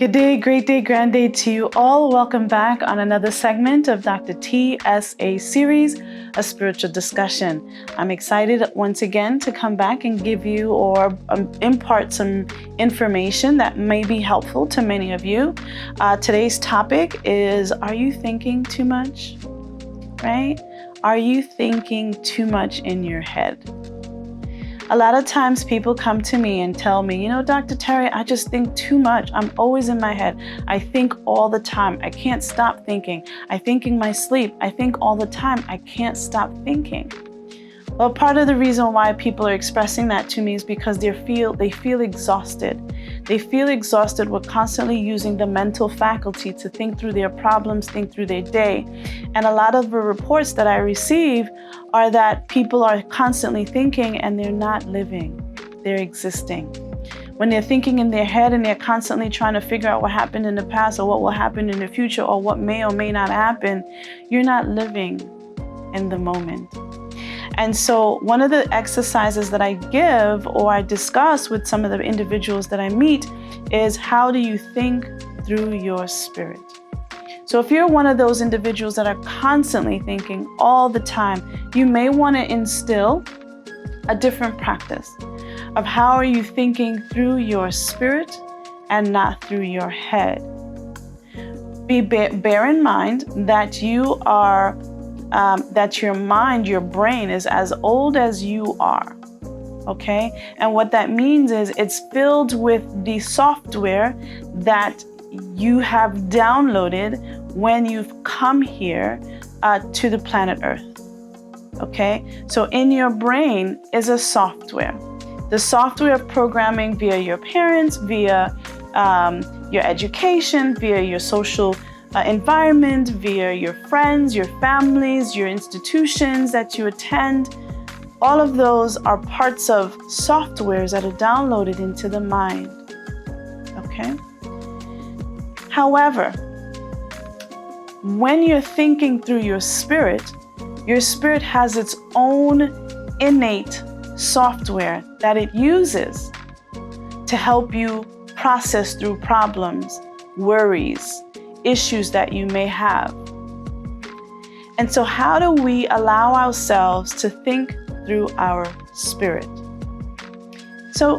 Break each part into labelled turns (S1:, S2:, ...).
S1: Good day, great day, grand day to you all. Welcome back on another segment of Dr. TSA Series, a spiritual discussion. I'm excited once again to come back and give you or impart some information that may be helpful to many of you. Today's topic is, are you thinking too much? Right? Are you thinking too much in your head? A lot of times people come to me and tell me, Dr. Terry, I just think too much. I'm always in my head. I think all the time. I can't stop thinking. I think in my sleep. I think all the time. I can't stop thinking. Well, part of the reason why people are expressing that to me is because they feel exhausted. They feel exhausted with constantly using the mental faculty to think through their problems, think through their day. And a lot of the reports that I receive are that people are constantly thinking and they're not living, they're existing. When they're thinking in their head and they're constantly trying to figure out what happened in the past or what will happen in the future or what may or may not happen, you're not living in the moment. And so one of the exercises that I give or I discuss with some of the individuals that I meet is, how do you think through your spirit? So if you're one of those individuals that are constantly thinking all the time, you may want to instill a different practice of how are you thinking through your spirit and not through your head. Bear in mind that that your mind, your brain is as old as you are, okay? And what that means is it's filled with the software that you have downloaded when you've come here to the planet Earth, okay? So in your brain is a software. The software programming via your parents, via your education, via your social environment, via your friends, your families, your institutions that you attend. All of those are parts of softwares that are downloaded into the mind, okay? However, when you're thinking through your spirit has its own innate software that it uses to help you process through problems, worries, issues that you may have. And so how do we allow ourselves to think through our spirit? So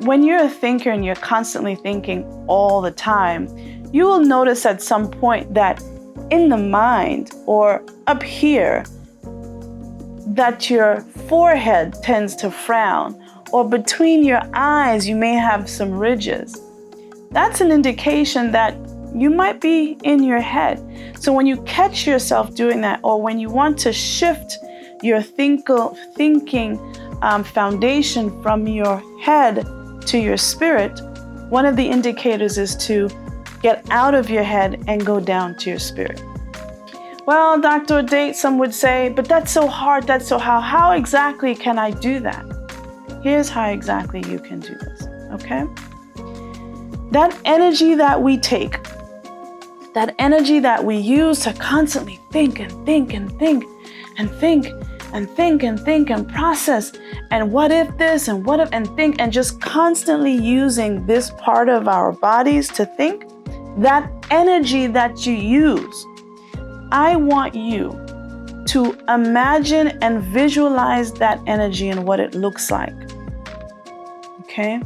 S1: when you're a thinker and you're constantly thinking all the time, you will notice at some point that in the mind or up here, that your forehead tends to frown, or between your eyes, you may have some ridges. That's an indication that you might be in your head. So when you catch yourself doing that, or when you want to shift your thinking foundation from your head to your spirit, one of the indicators is to get out of your head and go down to your spirit. Well, Dr. Date, some would say, but that's so hard, that's so how exactly can I do that? Here's how exactly you can do this, okay? That energy that we take, that energy that we use to constantly think and think and think and think and think and think and process, and what if this and what if, and think, and just constantly using this part of our bodies to think, that energy that you use, I want you to imagine and visualize that energy and what it looks like, okay?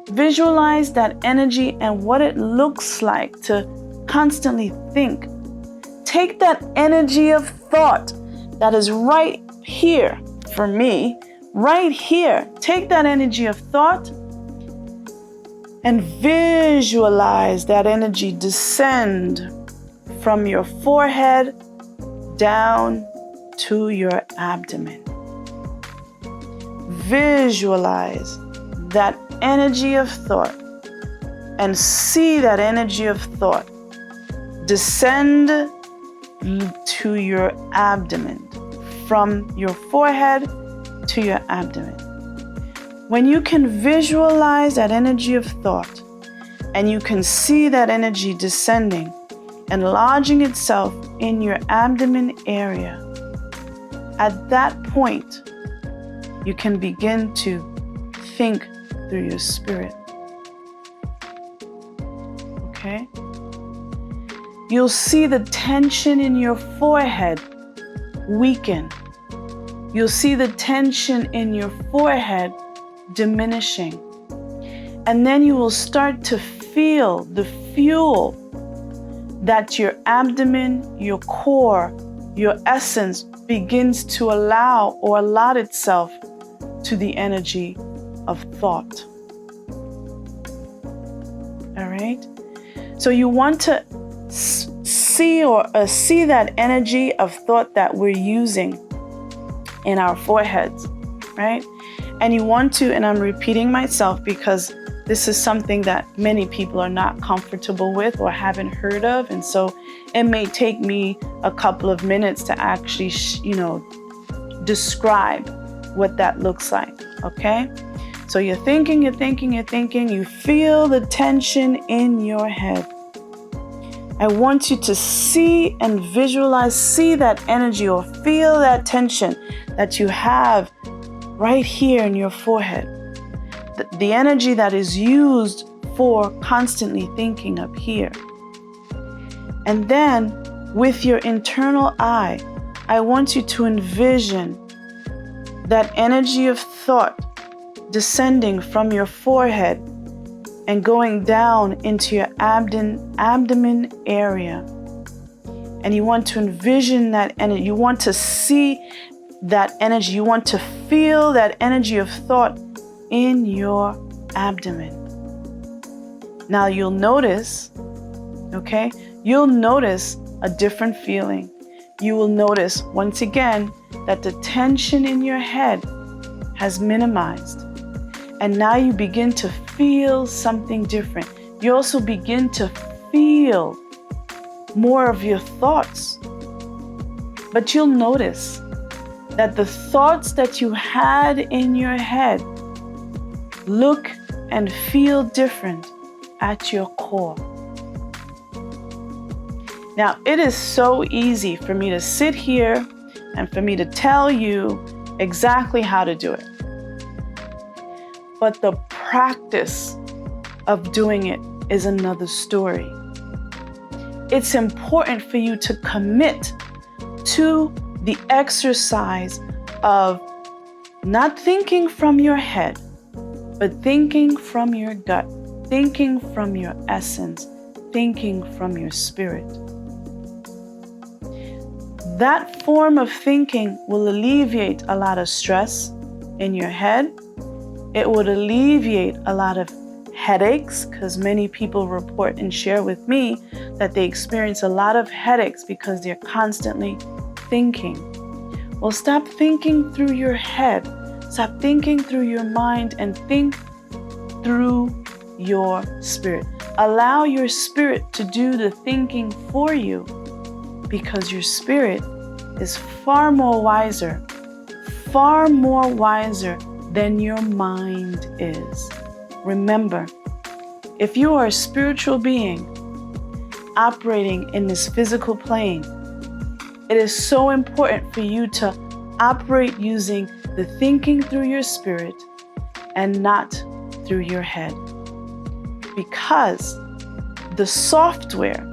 S1: Visualize that energy and what it looks like to constantly think. Take that energy of thought that is right here for me, right here. Take that energy of thought and visualize that energy descend from your forehead down to your abdomen. Visualize that energy of thought and see that energy of thought descend to your abdomen, from your forehead to your abdomen. When you can visualize that energy of thought and you can see that energy descending and lodging itself in your abdomen area, at that point, you can begin to think through your spirit. okay? You'll see the tension in your forehead weaken. You'll see the tension in your forehead diminishing. And then you will start to feel the fuel that your abdomen, your core, your essence begins to allow or allot itself to the energy of thought. All right? So you want to see that energy of thought that we're using in our foreheads, right? And you want to, and I'm repeating myself because this is something that many people are not comfortable with or haven't heard of. And so it may take me a couple of minutes to actually, describe what that looks like, okay? So you're thinking, you feel the tension in your head. I want you to see and visualize, see that energy or feel that tension that you have right here in your forehead. The energy that is used for constantly thinking up here. And then with your internal eye, I want you to envision that energy of thought descending from your forehead and going down into your abdomen area. And you want to envision that energy. You want to see that energy. You want to feel that energy of thought in your abdomen. Now you'll notice, okay? You'll notice a different feeling. You will notice once again that the tension in your head has minimized. And now you begin to feel something different. You also begin to feel more of your thoughts. But you'll notice that the thoughts that you had in your head look and feel different at your core. Now, it is so easy for me to sit here and for me to tell you exactly how to do it. But the practice of doing it is another story. It's important for you to commit to the exercise of not thinking from your head, but thinking from your gut, thinking from your essence, thinking from your spirit. That form of thinking will alleviate a lot of stress in your head. It would alleviate a lot of headaches, because many people report and share with me that they experience a lot of headaches because they're constantly thinking. Well, stop thinking through your head. Stop thinking through your mind and think through your spirit. Allow your spirit to do the thinking for you, because your spirit is far more wiser than your mind is. Remember, if you are a spiritual being operating in this physical plane, it is so important for you to operate using the thinking through your spirit and not through your head. Because the software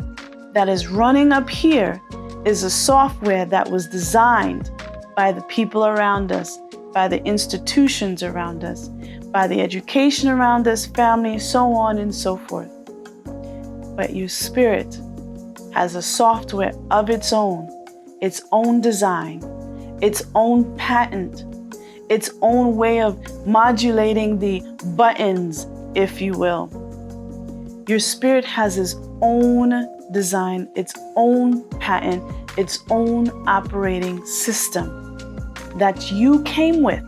S1: that is running up here is a software that was designed by the people around us, by the institutions around us, by the education around us, family, so on and so forth. But your spirit has a software of its own design, its own patent, its own way of modulating the buttons, if you will. Your spirit has its own design, its own patent, its own operating system that you came with,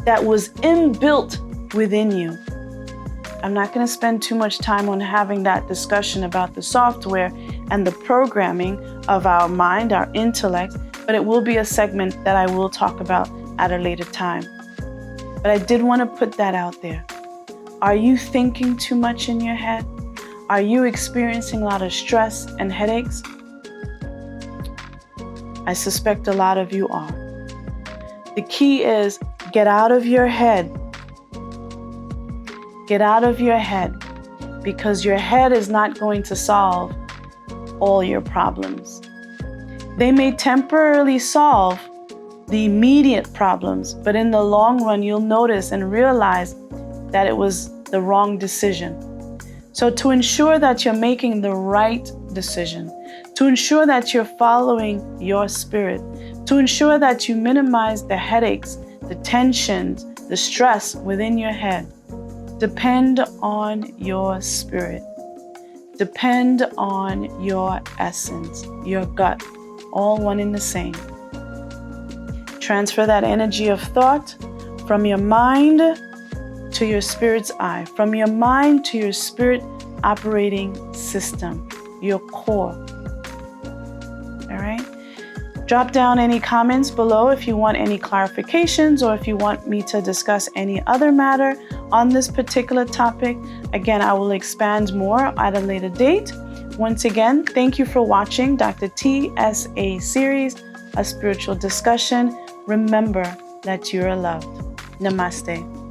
S1: that was inbuilt within you. I'm not going to spend too much time on having that discussion about the software and the programming of our mind, our intellect, but it will be a segment that I will talk about at a later time. But I did want to put that out there. Are you thinking too much in your head? Are you experiencing a lot of stress and headaches? I suspect a lot of you are. The key is get out of your head. Get out of your head because your head is not going to solve all your problems. They may temporarily solve the immediate problems, but in the long run, you'll notice and realize that it was the wrong decision. So to ensure that you're making the right decision, to ensure that you're following your spirit, to ensure that you minimize the headaches, the tensions, the stress within your head, depend on your spirit. Depend on your essence, your gut, all one and the same. Transfer that energy of thought from your mind to your spirit's eye, from your mind to your spirit operating system, your core. All right? Drop down any comments below if you want any clarifications or if you want me to discuss any other matter on this particular topic. Again, I will expand more at a later date. Once again, thank you for watching Dr. TSA Series, a spiritual discussion. Remember that you are loved. Namaste.